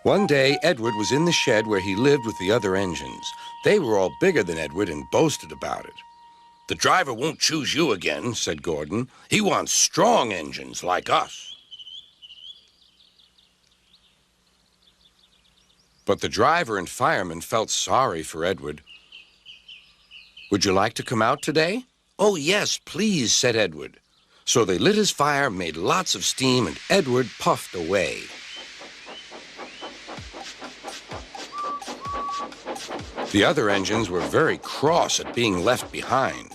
One day, Edward was in the shed where he lived with the other engines. They were all bigger than Edward and boasted about it. "The driver won't choose you again," said Gordon. "He wants strong engines like us." But the driver and fireman felt sorry for Edward. "Would you like to come out today?" "Oh, yes, please," said Edward. So they lit his fire, made lots of steam, and Edward puffed away. The other engines were very cross at being left behind.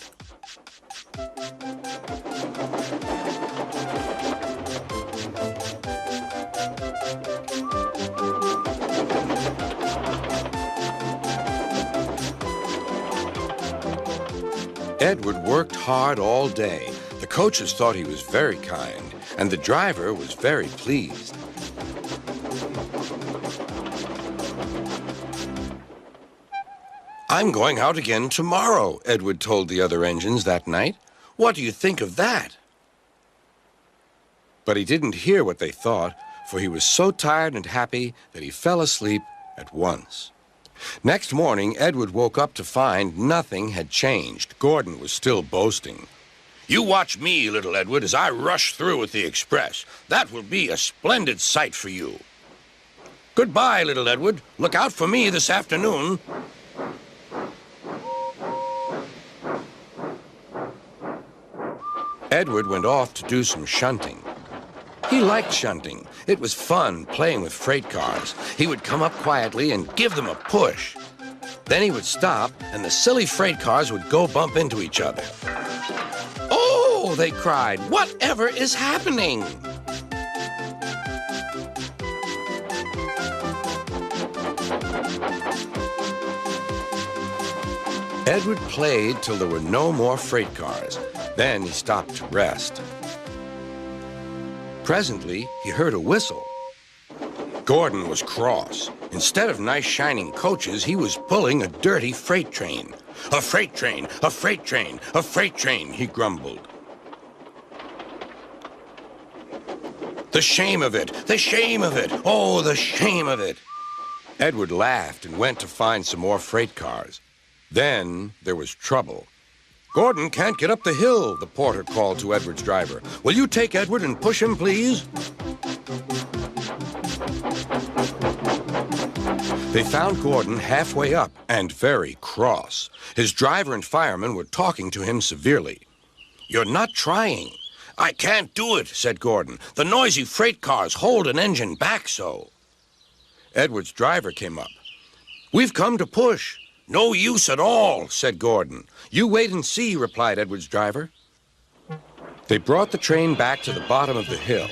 Edward worked hard all day. The coaches thought he was very kind, and the driver was very pleased. "I'm going out again tomorrow," Edward told the other engines that night. "What do you think of that?" But he didn't hear what they thought, for he was so tired and happy that he fell asleep at once. Next morning, Edward woke up to find nothing had changed. Gordon was still boasting. "You watch me, little Edward, as I rush through with the express. That will be a splendid sight for you." "Goodbye, little Edward. Look out for me this afternoon." Edward went off to do some shunting. He liked shunting. It was fun playing with freight cars. He would come up quietly and give them a push. Then he would stop, and the silly freight cars would go bump into each other. "Oh!" they cried. "Whatever is happening?" Edward played till there were no more freight cars. Then he stopped to rest. Presently, he heard a whistle. Gordon was cross. Instead of nice shining coaches, he was pulling a dirty freight train. "A freight train, a freight train, a freight train," he grumbled. "The shame of it, the shame of it, oh, the shame of it." Edward laughed and went to find some more freight cars. Then there was trouble. "Gordon can't get up the hill," the porter called to Edward's driver. "Will you take Edward and push him, please?" They found Gordon halfway up and very cross. His driver and fireman were talking to him severely. "You're not trying." "I can't do it," said Gordon. "The noisy freight cars hold an engine back so." Edward's driver came up. "We've come to push." "No use at all," said Gordon. "You wait and see," replied Edward's driver. They brought the train back to the bottom of the hill.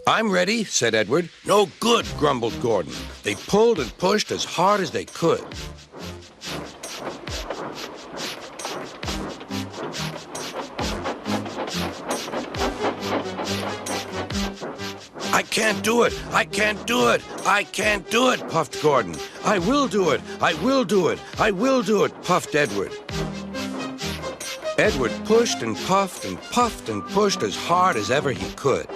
"I'm ready," said Edward. "No good," grumbled Gordon. They pulled and pushed as hard as they could. "I can't do it! I can't do it! I can't do it!" puffed Gordon. "I will do it! I will do it! I will do it!" puffed Edward. Edward pushed and puffed and puffed and pushed as hard as ever he could.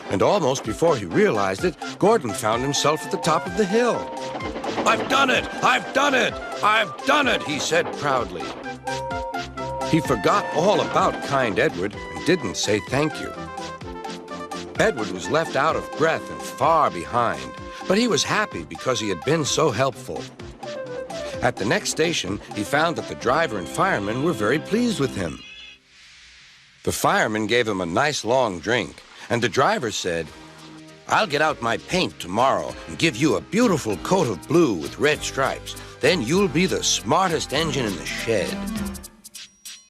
And almost before he realized it, Gordon found himself at the top of the hill. "I've done it! I've done it! I've done it!" he said proudly. He forgot all about kind Edward and didn't say thank you. Edward was left out of breath and far behind, but he was happy because he had been so helpful. At the next station, he found that the driver and fireman were very pleased with him. The fireman gave him a nice long drink, and the driver said, "I'll get out my paint tomorrow and give you a beautiful coat of blue with red stripes. Then you'll be the smartest engine in the shed."